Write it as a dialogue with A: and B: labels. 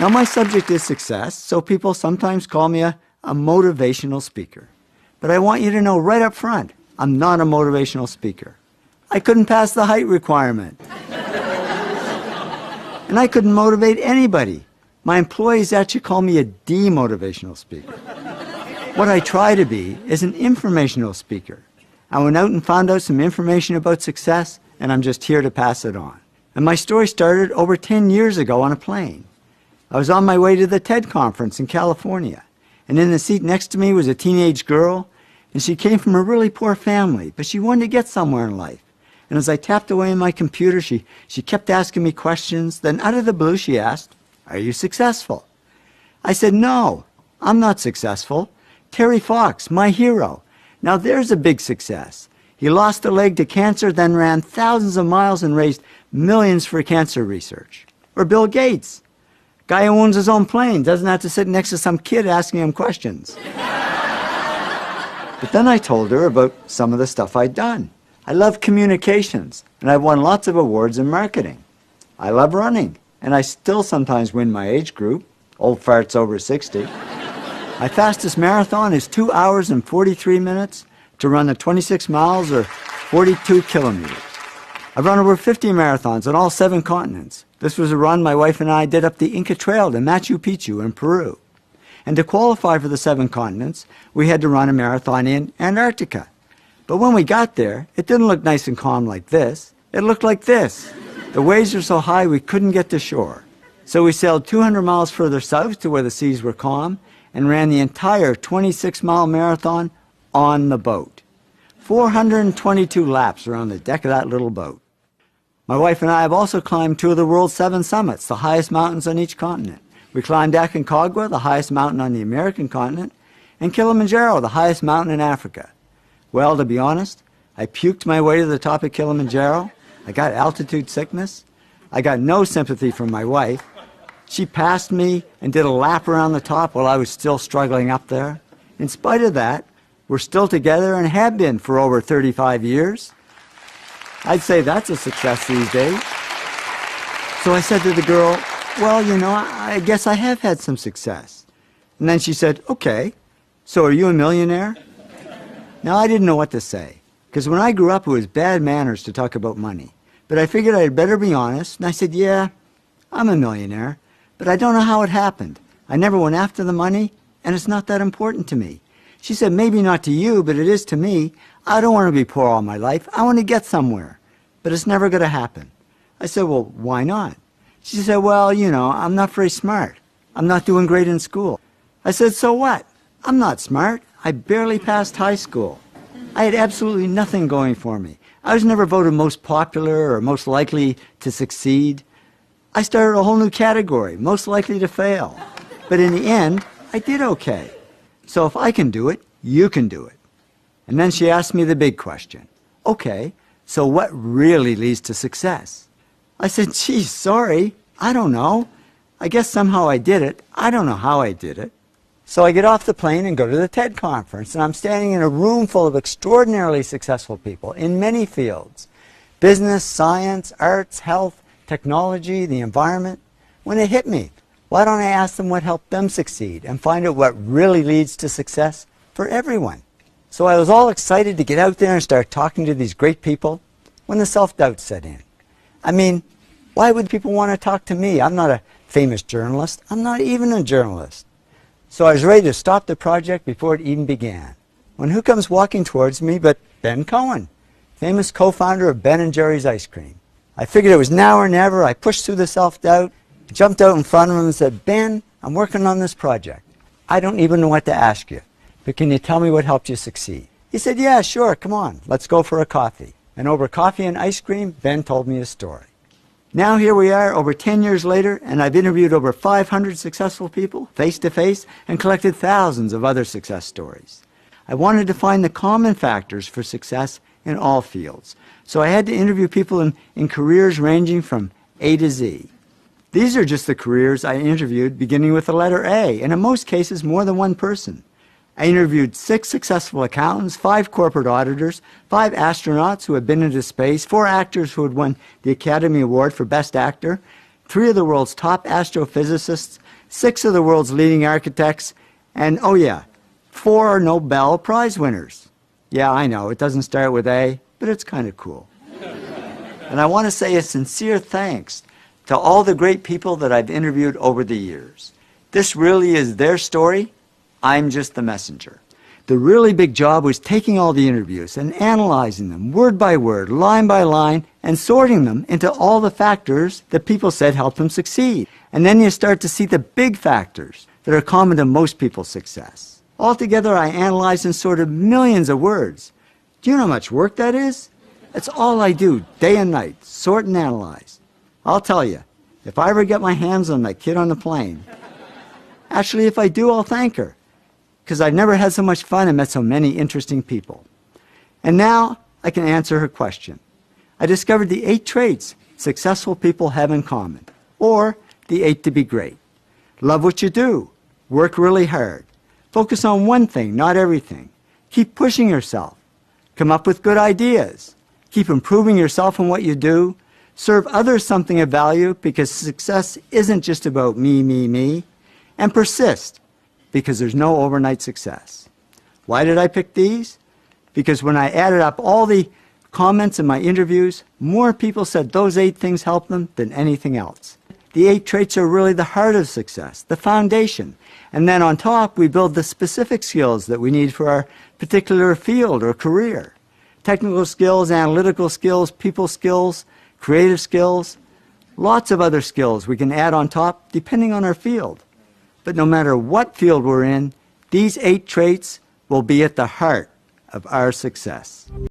A: Now, my subject is success, so people sometimes call me a motivational speaker. But I want you to know right up front, I'm not a motivational speaker. I couldn't pass the height requirement. And I couldn't motivate anybody. My employees actually call me a demotivational speaker. What I try to be is an informational speaker. I went out and found out some information about success, and I'm just here to pass it on. And my story started over 10 years ago on a plane. I was on my way to the TED conference in California, and in the seat next to me was a teenage girl, and she came from a really poor family, but she wanted to get somewhere in life. And as I tapped away on my computer, she kept asking me questions. Then out of the blue, she asked, "Are you successful?" I said, "No, I'm not successful. Terry Fox, my hero. Now there's a big success. He lost a leg to cancer, then ran thousands of miles and raised millions for cancer research." Or Bill Gates, guy who owns his own plane, doesn't have to sit next to some kid asking him questions. But then I told her about some of the stuff I'd done. I love communications, and I've won lots of awards in marketing. I love running, and I still sometimes win my age group, old farts over 60. My fastest marathon is 2 hours and 43 minutes to run the 26 miles or 42 kilometers. I've run over 50 marathons on all 7 continents. This was a run my wife and I did up the Inca Trail to Machu Picchu in Peru. And to qualify for the 7 continents, we had to run a marathon in Antarctica. But when we got there, it didn't look nice and calm like this. It looked like this. The waves were so high we couldn't get to shore. So we sailed 200 miles further south to where the seas were calm and ran the entire 26-mile marathon on the boat. 422 laps around the deck of that little boat. My wife and I have also climbed 2 of the world's 7 summits, the highest mountains on each continent. We climbed Aconcagua, the highest mountain on the American continent, and Kilimanjaro, the highest mountain in Africa. Well, to be honest, I puked my way to the top of Kilimanjaro. I got altitude sickness. I got no sympathy from my wife. She passed me and did a lap around the top while I was still struggling up there. In spite of that, we're still together and have been for over 35 years. I'd say that's a success these days. So I said to the girl, "Well, you know, I guess I have had some success." And then she said, "Okay, so are you a millionaire?" Now, I didn't know what to say, because when I grew up, it was bad manners to talk about money. But I figured I'd better be honest, and I said, "Yeah, I'm a millionaire, but I don't know how it happened. I never went after the money, and it's not that important to me." She said, "Maybe not to you, but it is to me. I don't want to be poor all my life. I want to get somewhere, but it's never going to happen." I said, "Well, why not?" She said, "Well, you know, I'm not very smart. I'm not doing great in school." I said, "So what? I'm not smart. I barely passed high school. I had absolutely nothing going for me. I was never voted most popular or most likely to succeed. I started a whole new category, most likely to fail. But in the end, I did okay. So if I can do it, you can do it." And then she asked me the big question. "Okay, so what really leads to success?" I said, "Gee, sorry, I don't know. I guess somehow I did it. I don't know how I did it." So I get off the plane and go to the TED conference, and I'm standing in a room full of extraordinarily successful people in many fields: business, science, arts, health, technology, the environment. When it hit me, why don't I ask them what helped them succeed and find out what really leads to success for everyone? So I was all excited to get out there and start talking to these great people when the self-doubt set in. I mean, why would people want to talk to me? I'm not a famous journalist. I'm not even a journalist. So I was ready to stop the project before it even began. When who comes walking towards me but Ben Cohen, famous co-founder of Ben & Jerry's Ice Cream. I figured it was now or never. I pushed through the self-doubt, jumped out in front of him and said, "Ben, I'm working on this project. I don't even know what to ask you, but can you tell me what helped you succeed?" He said, "Yeah, sure, come on, let's go for a coffee." And over coffee and ice cream, Ben told me his story. Now here we are over 10 years later, and I've interviewed over 500 successful people face-to-face and collected thousands of other success stories. I wanted to find the common factors for success in all fields. So I had to interview people in careers ranging from A to Z. These are just the careers I interviewed beginning with the letter A, and in most cases more than one person. I interviewed 6 successful accountants, 5 corporate auditors, 5 astronauts who had been into space, 4 actors who had won the Academy Award for Best Actor, 3 of the world's top astrophysicists, 6 of the world's leading architects, and, oh yeah, 4 Nobel Prize winners. Yeah, I know, it doesn't start with A, but it's kind of cool. And I want to say a sincere thanks to all the great people that I've interviewed over the years. This really is their story. I'm just the messenger. The really big job was taking all the interviews and analyzing them word by word, line by line, and sorting them into all the factors that people said helped them succeed. And then you start to see the big factors that are common to most people's success. Altogether, I analyzed and sorted millions of words. Do you know how much work that is? That's all I do, day and night, sort and analyze. I'll tell you, if I ever get my hands on that kid on the plane, actually, if I do, I'll thank her, because I've never had so much fun and met so many interesting people. And now I can answer her question. I discovered the 8 traits successful people have in common, or the 8 to be great. Love what you do. Work really hard. Focus on one thing, not everything. Keep pushing yourself. Come up with good ideas. Keep improving yourself in what you do. Serve others something of value, because success isn't just about me. And persist, because there's no overnight success. Why did I pick these? Because when I added up all the comments in my interviews, more people said those 8 things helped them than anything else. The 8 traits are really the heart of success, the foundation. And then on top, we build the specific skills that we need for our particular field or career. Technical skills, analytical skills, people skills, creative skills, lots of other skills we can add on top depending on our field. But no matter what field we're in, these 8 traits will be at the heart of our success.